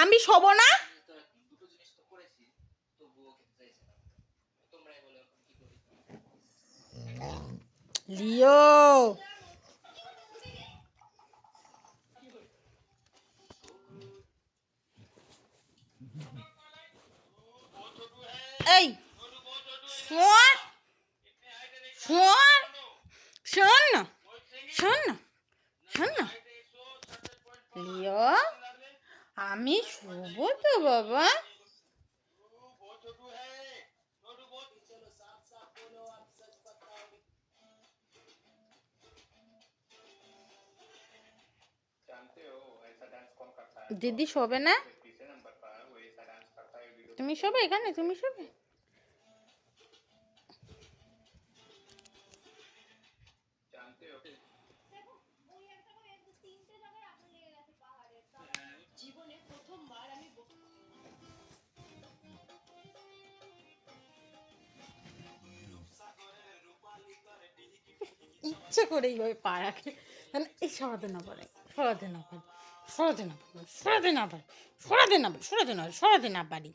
আমি শোবো না। লিও এই শোন শোন শোন না শোন না শোন না লিও, আমি শোবো তো বাবা। দিদি শোবে না? তুমি শোবে এখানে? তুমি শোবে? ইচ্ছে করে এইভাবে পা রাখে, এই সরাতে না পারে, সরাতে না পারে, সরাতে না পারে, সরাতে না পারে, সরাতে না পারে, সরাতে না পারি।